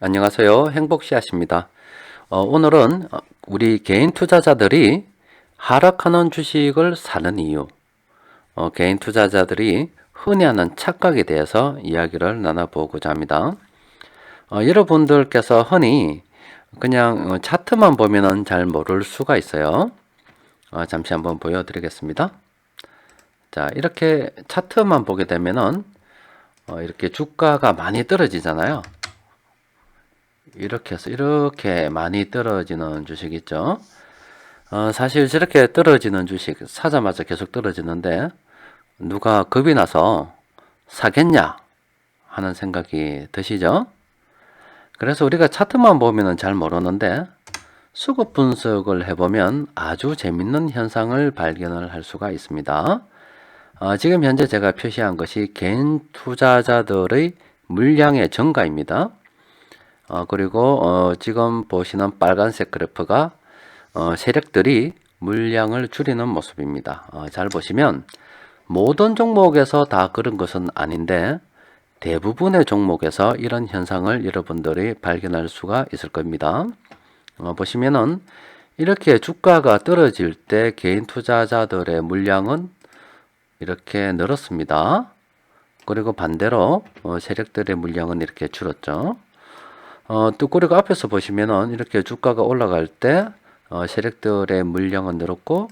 안녕하세요. 행복씨앗입니다. 오늘은 우리 개인 투자자들이 하락하는 주식을 사는 이유, 개인 투자자들이 흔히 하는 착각에 대해서 이야기를 나눠보고자 합니다. 여러분들께서 흔히 그냥 차트만 보면은 잘 모를 수가 있어요. 잠시 한번 보여드리겠습니다. 자, 이렇게 차트만 보게 되면은 이렇게 주가가 많이 떨어지잖아요. 이렇게 해서 이렇게 많이 떨어지는 주식 있죠. 사실 저렇게 떨어지는 주식 사자마자 계속 떨어지는데 누가 겁이 나서 사겠냐 하는 생각이 드시죠. 그래서 우리가 차트만 보면 잘 모르는데 수급 분석을 해보면 아주 재밌는 현상을 발견을 할 수가 있습니다. 지금 현재 제가 표시한 것이 개인 투자자들의 물량의 증가입니다. 그리고 지금 보시는 빨간색 그래프가 세력들이 물량을 줄이는 모습입니다. 잘 보시면 모든 종목에서 다 그런 것은 아닌데 대부분의 종목에서 이런 현상을 여러분들이 발견할 수가 있을 겁니다. 보시면은 이렇게 주가가 떨어질 때 개인 투자자들의 물량은 이렇게 늘었습니다. 그리고 반대로 세력들의 물량은 이렇게 줄었죠. 또 그리고 앞에서 보시면은 이렇게 주가가 올라갈 때 세력들의 물량은 늘었고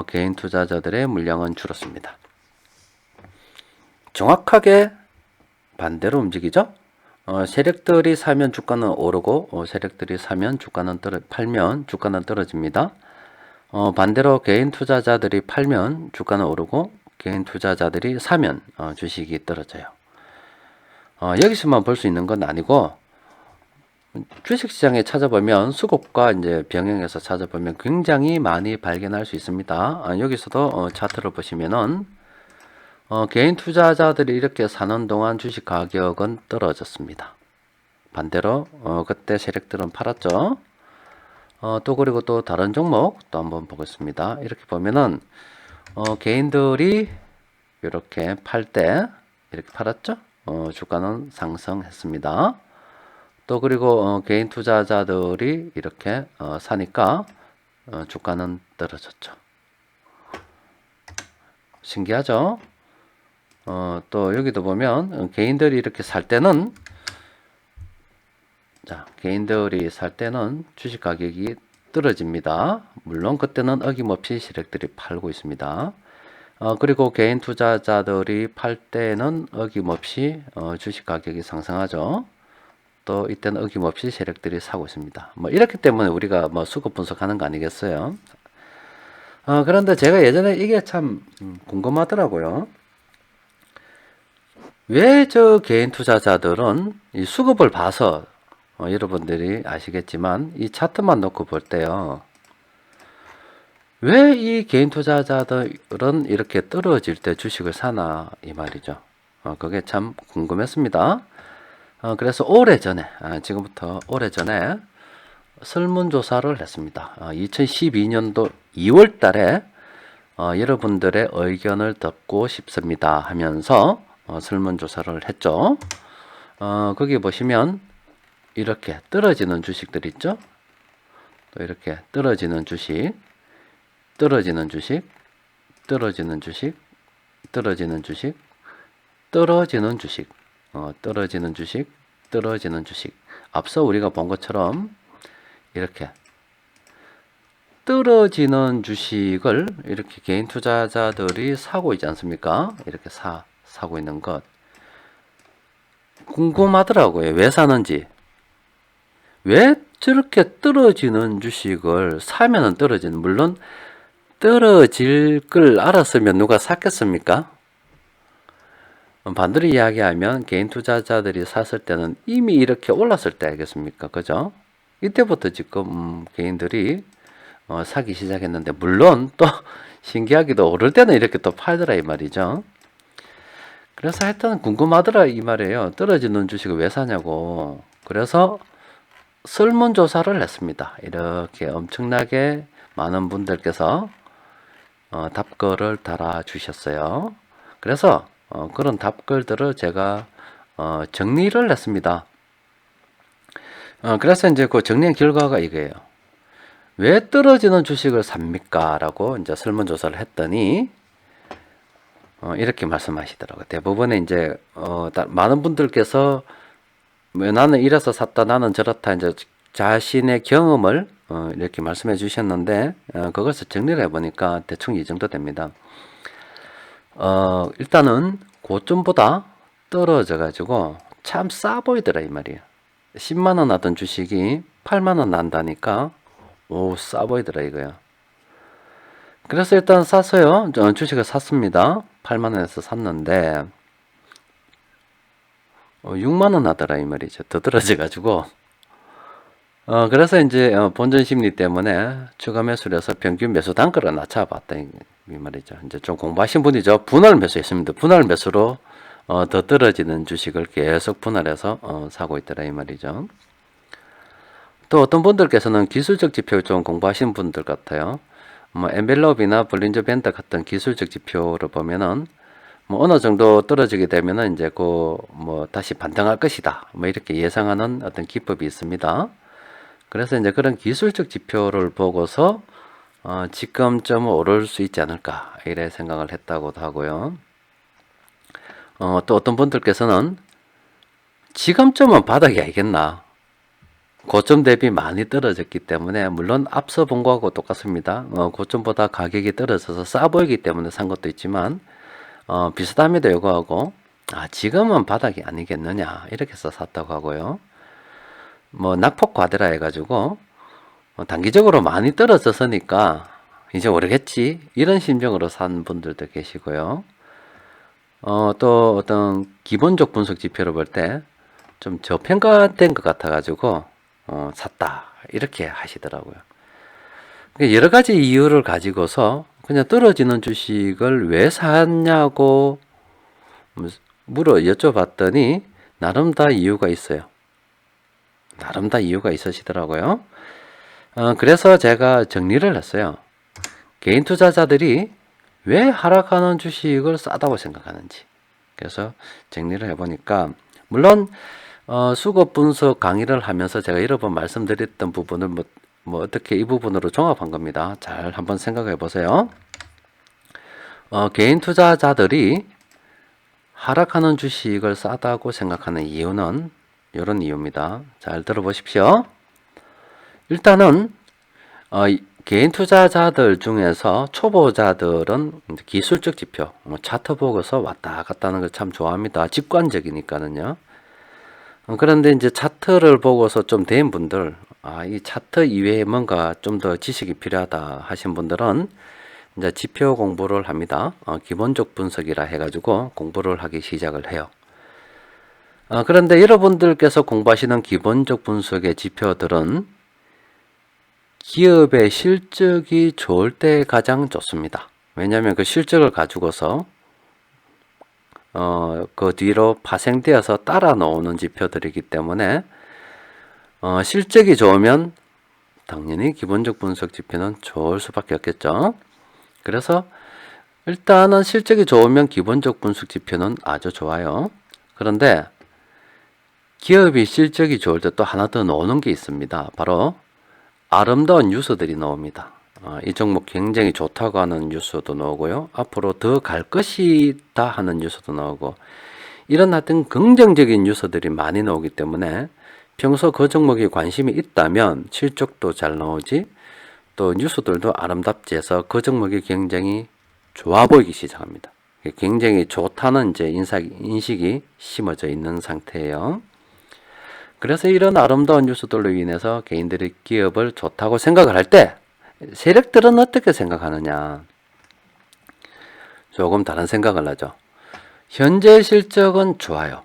개인 투자자들의 물량은 줄었습니다. 정확하게 반대로 움직이죠. 세력들이 사면 주가는 오르고 세력들이 사면 주가는 팔면 주가는 떨어집니다. 반대로 개인 투자자들이 팔면 주가는 오르고 개인 투자자들이 사면 주식이 떨어져요. 여기서만 볼 수 있는 건 아니고 주식시장에 찾아보면 수급과 이제 병행해서 찾아보면 굉장히 많이 발견할 수 있습니다. 여기서도 차트를 보시면은 개인 투자자들이 이렇게 사는 동안 주식 가격은 떨어졌습니다. 반대로 그때 세력들은 팔았죠. 또 그리고 또 다른 종목 또 한번 보겠습니다. 이렇게 보면은 개인들이 이렇게 팔 때 이렇게 팔았죠. 주가는 상승했습니다. 또 그리고 개인 투자자들이 이렇게 사니까 주가는 떨어졌죠. 신기하죠? 또 여기도 보면 개인들이 이렇게 살 때는 개인들이 살 때는 주식 가격이 떨어집니다. 물론 그때는 어김없이 세력들이 팔고 있습니다. 그리고 개인 투자자들이 팔 때는 어김없이 주식 가격이 상승하죠. 또 이때는 어김없이 세력들이 사고 있습니다. 이렇기 때문에 우리가 수급 분석하는 거 아니겠어요? 그런데 제가 예전에 이게 참 궁금하더라고요. 왜 저 개인 투자자들은 이 수급을 봐서 여러분들이 아시겠지만 이 차트만 놓고 볼 때요. 왜 이 개인 투자자들은 이렇게 떨어질 때 주식을 사나 이 말이죠. 그게 참 궁금했습니다. 그래서 오래전에 지금부터 오래전에 설문조사를 했습니다. 2012년도 2월 달에 여러분들의 의견을 듣고 싶습니다 하면서 설문조사를 했죠. 거기 보시면 이렇게 떨어지는 주식들 있죠. 또 이렇게 떨어지는 주식, 떨어지는 주식, 떨어지는 주식, 떨어지는 주식, 떨어지는 주식, 떨어지는 주식, 떨어지는 주식. 앞서 우리가 본 것처럼 이렇게 떨어지는 주식을 이렇게 개인 투자자들이 사고 있지 않습니까? 이렇게 사고 있는 것. 궁금하더라고요. 왜 사는지. 왜 저렇게 떨어지는 주식을 사면은 떨어지는, 물론 떨어질 걸 알았으면 누가 샀겠습니까? 반대로 이야기하면 개인 투자자들이 샀을 때는 이미 이렇게 올랐을 때 알겠습니까? 그죠? 이때부터 지금 개인들이 사기 시작했는데, 물론 또 신기하게도 오를 때는 이렇게 또 팔더라 이 말이죠. 그래서 하여튼 궁금하더라 이 말이에요. 떨어지는 주식을 왜 사냐고. 그래서 설문조사를 했습니다. 이렇게 엄청나게 많은 분들께서 답글을 달아주셨어요. 그래서 그런 답글들을 제가 정리를 했습니다. 그래서 이제 그 정리한 결과가 이거예요. 왜 떨어지는 주식을 삽니까? 라고 이제 설문조사를 했더니, 이렇게 말씀하시더라고요. 대부분의 이제, 많은 분들께서, 왜 나는 이래서 샀다, 나는 저렇다, 이제 자신의 경험을, 이렇게 말씀해 주셨는데, 그것을 정리를 해보니까 대충 이 정도 됩니다. 일단은 고점보다 떨어져가지고 참 싸 보이더라, 이 말이에요. 10만원 하던 주식이 8만원 난다니까, 오, 싸 보이더라, 이거야. 그래서 일단 샀어요. 주식을 샀습니다. 8만원에서 샀는데, 6만원 하더라, 이 말이죠. 더 떨어져가지고. 그래서 이제, 본전 심리 때문에 추가 매수를 해서 평균 매수 단가를 낮춰봤다, 이 말이죠. 이제 좀 공부하신 분이죠. 분할 매수했습니다. 분할 매수로, 더 떨어지는 주식을 계속 분할해서, 사고 있더라, 이 말이죠. 또 어떤 분들께서는 기술적 지표 좀 공부하신 분들 같아요. 뭐 엔벨롭이나 볼린저 밴드 같은 기술적 지표를 보면은 뭐 어느 정도 떨어지게 되면은 이제 그 뭐 다시 반등할 것이다. 뭐 이렇게 예상하는 어떤 기법이 있습니다. 그래서 이제 그런 기술적 지표를 보고서 지금쯤은 오를 수 있지 않을까 이래 생각을 했다고도 하고요. 또 어떤 분들께서는 지금쯤은 바닥이 아니겠나. 고점 대비 많이 떨어졌기 때문에 물론 앞서 본 거하고 똑같습니다. 고점보다 가격이 떨어져서 싸 보이기 때문에 산 것도 있지만 비슷합니다. 이거하고 지금은 바닥이 아니겠느냐 이렇게 해서 샀다고 하고요. 뭐 낙폭 과대라 해가지고 단기적으로 많이 떨어졌으니까 이제 오르겠지 이런 심정으로 산 분들도 계시고요. 또 어떤 기본적 분석 지표를 볼 때 좀 저평가된 것 같아가지고 샀다 이렇게 하시더라고요. 여러 가지 이유를 가지고서 그냥 떨어지는 주식을 왜 샀냐고 여쭤봤더니 나름 다 이유가 있어요. 나름 다 이유가 있으시더라고요. 그래서 제가 정리를 했어요. 개인 투자자들이 왜 하락하는 주식을 싸다고 생각하는지. 그래서 정리를 해보니까 물론 수급 분석 강의를 하면서 제가 여러 번 말씀드렸던 부분을 뭐 어떻게 이 부분으로 종합한 겁니다. 잘 한번 생각해 보세요. 개인 투자자들이 하락하는 주식을 싸다고 생각하는 이유는 이런 이유입니다. 잘 들어보십시오. 일단은 개인 투자자들 중에서 초보자들은 기술적 지표, 차트 보고서 왔다 갔다 하는 걸 참 좋아합니다. 직관적이니까는요. 그런데 이제 차트를 보고서 좀 된 분들, 이 차트 이외에 뭔가 좀 더 지식이 필요하다 하신 분들은 이제 지표 공부를 합니다. 기본적 분석이라 해가지고 공부를 하기 시작을 해요. 그런데 여러분들께서 공부하시는 기본적 분석의 지표들은 기업의 실적이 좋을 때 가장 좋습니다. 왜냐하면 그 실적을 가지고서 그 뒤로 파생되어서 따라 나오는 지표들이기 때문에 실적이 좋으면 당연히 기본적 분석 지표는 좋을 수밖에 없겠죠. 그래서 일단은 실적이 좋으면 기본적 분석 지표는 아주 좋아요. 그런데 기업이 실적이 좋을 때 또 하나 더 나오는 게 있습니다. 바로 아름다운 뉴스들이 나옵니다. 이 종목 굉장히 좋다고 하는 뉴스도 나오고요. 앞으로 더 갈 것이다 하는 뉴스도 나오고 이런 하여튼 긍정적인 뉴스들이 많이 나오기 때문에 평소 그 종목에 관심이 있다면 실적도 잘 나오지 또 뉴스들도 아름답지 해서 그 종목이 굉장히 좋아 보이기 시작합니다. 굉장히 좋다는 이제 인식이 심어져 있는 상태예요. 그래서 이런 아름다운 뉴스들로 인해서 개인들이 기업을 좋다고 생각을 할 때 세력들은 어떻게 생각하느냐? 조금 다른 생각을 하죠. 현재 실적은 좋아요.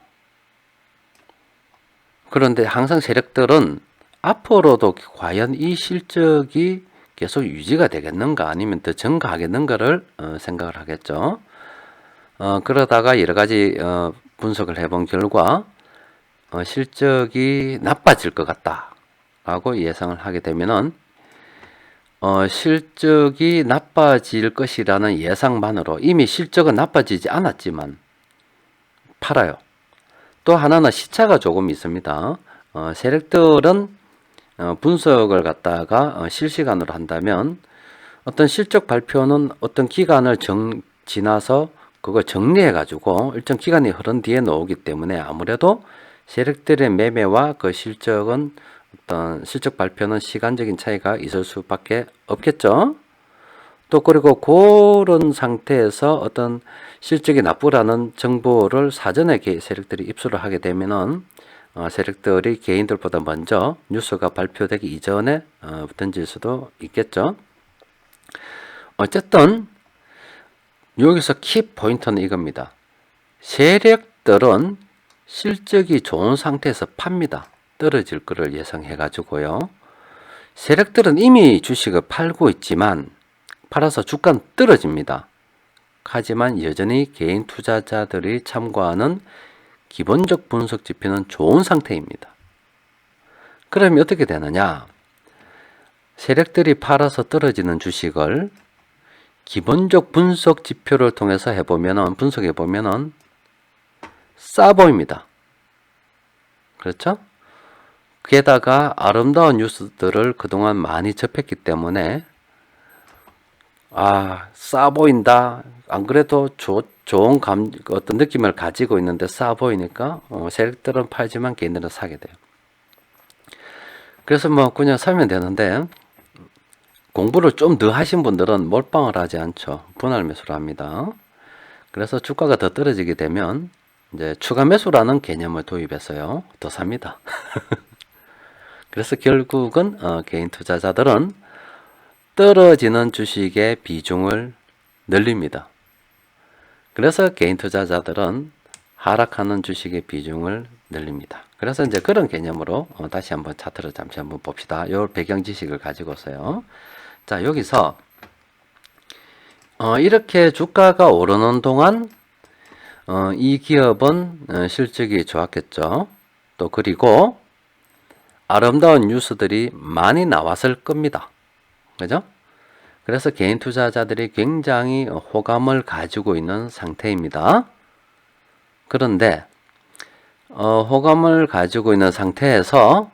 그런데 항상 세력들은 앞으로도 과연 이 실적이 계속 유지가 되겠는가 아니면 더 증가하겠는가를 생각을 하겠죠. 그러다가 여러 가지 분석을 해본 결과 실적이 나빠질 것 같다 라고 예상을 하게 되면은 실적이 나빠질 것이라는 예상만으로 이미 실적은 나빠지지 않았지만 팔아요. 또 하나는 시차가 조금 있습니다. 세력들은 분석을 갖다가 실시간으로 한다면 어떤 실적 발표는 어떤 기간을 지나서 그걸 정리해 가지고 일정 기간이 흐른 뒤에 나오기 때문에 아무래도 세력들의 매매와 그 실적은 어떤 실적 발표는 시간적인 차이가 있을 수밖에 없겠죠. 또 그리고 그런 상태에서 어떤 실적이 나쁘라는 정보를 사전에 세력들이 입수를 하게 되면은 세력들이 개인들보다 먼저 뉴스가 발표되기 이전에 던질 수도 있겠죠. 어쨌든 여기서 키 포인트는 이겁니다. 세력들은 실적이 좋은 상태에서 팝니다. 떨어질 거를 예상해 가지고요. 세력들은 이미 주식을 팔고 있지만 팔아서 주가는 떨어집니다. 하지만 여전히 개인 투자자들이 참고하는 기본적 분석 지표는 좋은 상태입니다. 그러면 어떻게 되느냐? 세력들이 팔아서 떨어지는 주식을 기본적 분석 지표를 통해서 분석해 보면은 싸 보입니다. 그렇죠? 게다가 아름다운 뉴스들을 그동안 많이 접했기 때문에 싸 보인다. 안 그래도 좋은 어떤 느낌을 가지고 있는데 싸 보이니까 세력들은 팔지만 개인들은 사게 돼요. 그래서 뭐 그냥 사면 되는데 공부를 좀 더 하신 분들은 몰빵을 하지 않죠. 분할 매수를 합니다. 그래서 주가가 더 떨어지게 되면 이제 추가 매수라는 개념을 도입해서요. 더 삽니다. 그래서 결국은 개인 투자자들은 떨어지는 주식의 비중을 늘립니다. 그래서 개인 투자자들은 하락하는 주식의 비중을 늘립니다. 그래서 이제 그런 개념으로 다시 한번 차트를 잠시 한번 봅시다. 이 배경 지식을 가지고서요. 자, 여기서 이렇게 주가가 오르는 동안 이 기업은 실적이 좋았겠죠. 또 그리고 아름다운 뉴스들이 많이 나왔을 겁니다. 그죠? 그래서 개인 투자자들이 굉장히 호감을 가지고 있는 상태입니다. 그런데 호감을 가지고 있는 상태에서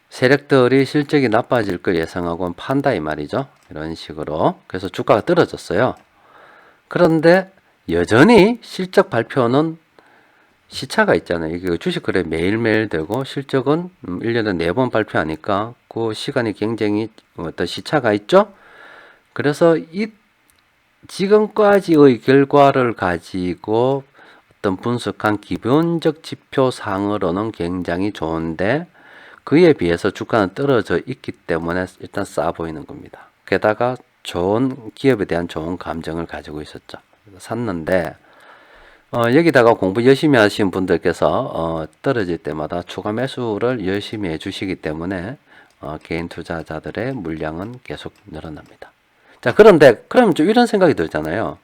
세력들이 실적이 나빠질 걸 예상하고 판다 이 말이죠. 이런 식으로. 그래서 주가가 떨어졌어요. 그런데 여전히 실적 발표는 시차가 있잖아요. 이게 주식 거래 매일매일 되고 실적은 1년에 4번 발표하니까 그 시간이 굉장히 어떤 시차가 있죠. 그래서 이 지금까지의 결과를 가지고 어떤 분석한 기본적 지표상으로는 굉장히 좋은데 그에 비해서 주가는 떨어져 있기 때문에 일단 싸 보이는 겁니다. 게다가 좋은 기업에 대한 좋은 감정을 가지고 있었죠. 샀는데 여기다가 공부 열심히 하신 분들께서 떨어질 때마다 추가 매수를 열심히 해주시기 때문에 개인 투자자들의 물량은 계속 늘어납니다. 자, 그런데 그럼 좀 이런 생각이 들잖아요.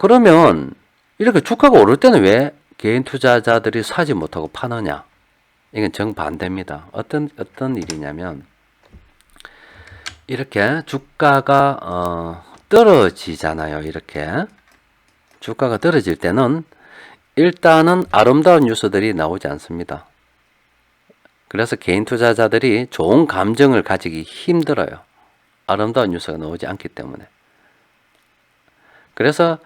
그러면 이렇게 주가가 오를 때는 왜 개인 투자자들이 사지 못하고 파느냐? 이건 정반대입니다. 어떤 일이냐면 이렇게 주가가 떨어지잖아요. 이렇게 주가가 떨어질 때는 일단은 아름다운 뉴스들이 나오지 않습니다. 그래서 개인 투자자들이 좋은 감정을 가지기 힘들어요. 아름다운 뉴스가 나오지 않기 때문에. 그래서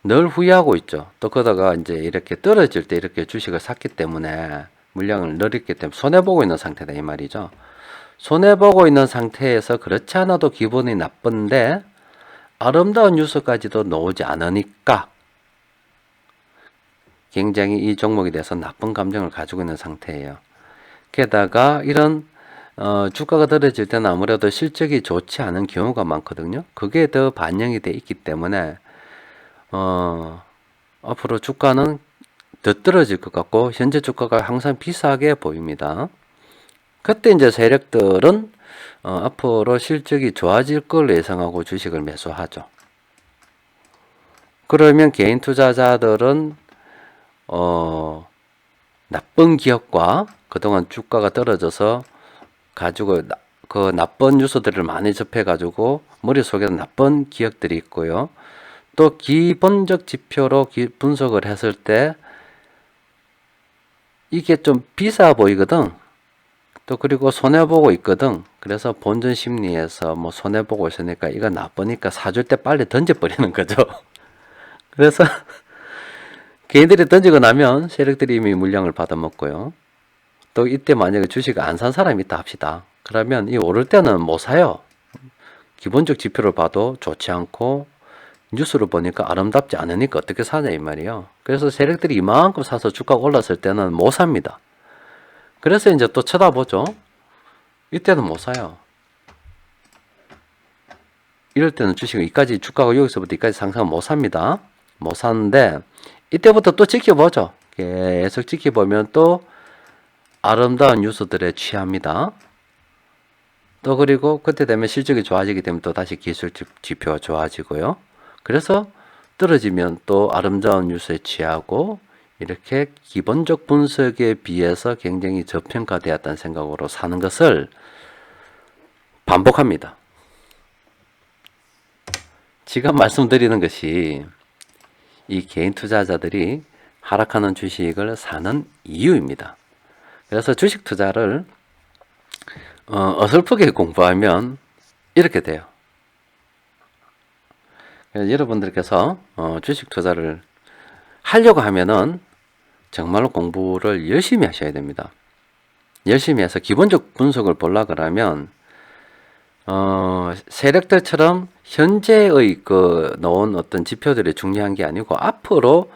늘 후회하고 있죠. 또 그러다가 이제 이렇게 떨어질 때 이렇게 주식을 샀기 때문에 물량을 늘렸기 때문에 손해보고 있는 상태다 이 말이죠. 손해보고 있는 상태에서 그렇지 않아도 기분이 나쁜데 아름다운 뉴스까지도 나오지 않으니까 굉장히 이 종목에 대해서 나쁜 감정을 가지고 있는 상태예요. 게다가 이런 주가가 떨어질 때는 아무래도 실적이 좋지 않은 경우가 많거든요. 그게 더 반영이 돼 있기 때문에 앞으로 주가는 더 떨어질 것 같고 현재 주가가 항상 비싸게 보입니다. 그때 이제 세력들은 앞으로 실적이 좋아질 걸 예상하고 주식을 매수하죠. 그러면 개인 투자자들은 나쁜 기업과 그동안 주가가 떨어져서 가지고 그 나쁜 뉴스들을 많이 접해가지고 머릿속에는 나쁜 기억들이 있고요. 또 기본적 지표로 분석을 했을 때 이게 좀 비싸 보이거든. 또 그리고 손해보고 있거든. 그래서 본전 심리에서 뭐 손해보고 있으니까 이거 나쁘니까 사줄 때 빨리 던져버리는 거죠. 그래서 개인들이 던지고 나면 세력들이 이미 물량을 받아먹고요. 또 이때 만약에 주식을 안 산 사람이 있다 합시다. 그러면 이 오를 때는 못 사요. 기본적 지표를 봐도 좋지 않고 뉴스를 보니까 아름답지 않으니까 어떻게 사냐 이 말이에요. 그래서 세력들이 이만큼 사서 주가가 올랐을 때는 못 삽니다. 그래서 이제 또 쳐다보죠. 이때는 못 사요. 이럴 때는 주식을 이까지 주가가 여기서부터 이까지 상승은 못 삽니다. 못 사는데 이때부터 또 지켜보죠. 계속 지켜보면 또 아름다운 뉴스들에 취합니다. 또 그리고 그때 되면 실적이 좋아지게 되면 또 다시 기술 지표가 좋아지고요. 그래서 떨어지면 또 아름다운 뉴스에 취하고 이렇게 기본적 분석에 비해서 굉장히 저평가되었다는 생각으로 사는 것을 반복합니다. 지금 말씀드리는 것이 이 개인 투자자들이 하락하는 주식을 사는 이유입니다. 그래서 주식 투자를 어설프게 공부하면 이렇게 돼요. 여러분들께서 주식 투자를 하려고 하면은 정말로 공부를 열심히 하셔야 됩니다. 열심히 해서 기본적 분석을 보려고 하면 세력들처럼 현재의 놓은 어떤 지표들이 중요한 게 아니고 앞으로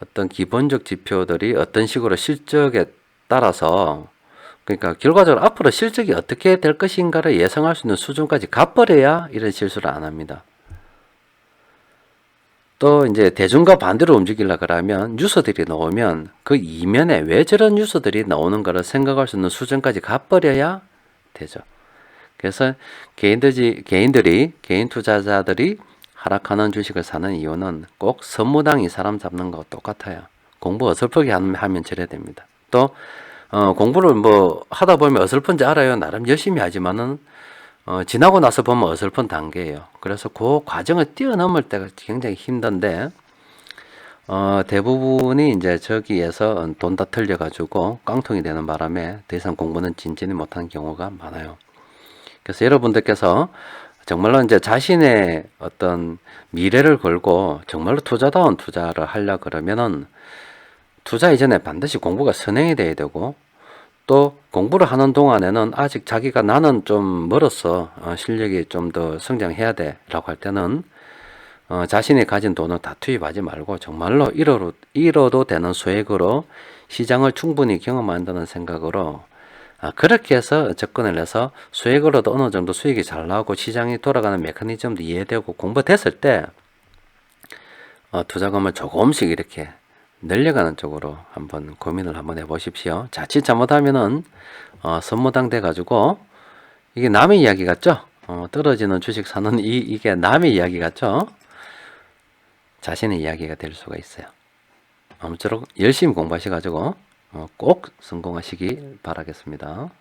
어떤 기본적 지표들이 어떤 식으로 실적에 따라서 그러니까 결과적으로 앞으로 실적이 어떻게 될 것인가를 예상할 수 있는 수준까지 가버려야 이런 실수를 안 합니다. 또 이제 대중과 반대로 움직이려고 하면 뉴스들이 나오면 그 이면에 왜 저런 뉴스들이 나오는가를 생각할 수 있는 수준까지 가버려야 되죠. 그래서 개인 투자자들이 하락하는 주식을 사는 이유는 꼭 선무당이 사람 잡는 거 똑같아요. 공부 어설프게 하면 저래야 됩니다. 또 공부를 뭐 하다 보면 어설픈지 알아요. 나름 열심히 하지만은 지나고 나서 보면 어설픈 단계예요. 그래서 그 과정을 뛰어넘을 때가 굉장히 힘든데 대부분이 이제 저기에서 돈 다 털려가지고 깡통이 되는 바람에 더 이상 공부는 진전이 못하는 경우가 많아요. 그래서 여러분들께서 정말로 이제 자신의 어떤 미래를 걸고 정말로 투자다운 투자를 하려 그러면은 투자 이전에 반드시 공부가 선행이 돼야 되고 또 공부를 하는 동안에는 아직 자기가 나는 좀 멀었어. 실력이 좀 더 성장해야 돼. 라고 할 때는 자신이 가진 돈을 다 투입하지 말고 정말로 잃어도 되는 소액으로 시장을 충분히 경험한다는 생각으로 그렇게 해서 접근을 해서 소액으로도 어느 정도 수익이 잘 나오고 시장이 돌아가는 메커니즘도 이해되고 공부됐을 때 투자금을 조금씩 이렇게 늘려가는 쪽으로 한번 고민을 한번 해보십시오. 자칫 잘못하면은 선무당 돼가지고 이게 남의 이야기 같죠? 떨어지는 주식 사는 이게 남의 이야기 같죠? 자신의 이야기가 될 수가 있어요. 아무쪼록 열심히 공부하셔가지고 꼭 성공하시기 바라겠습니다.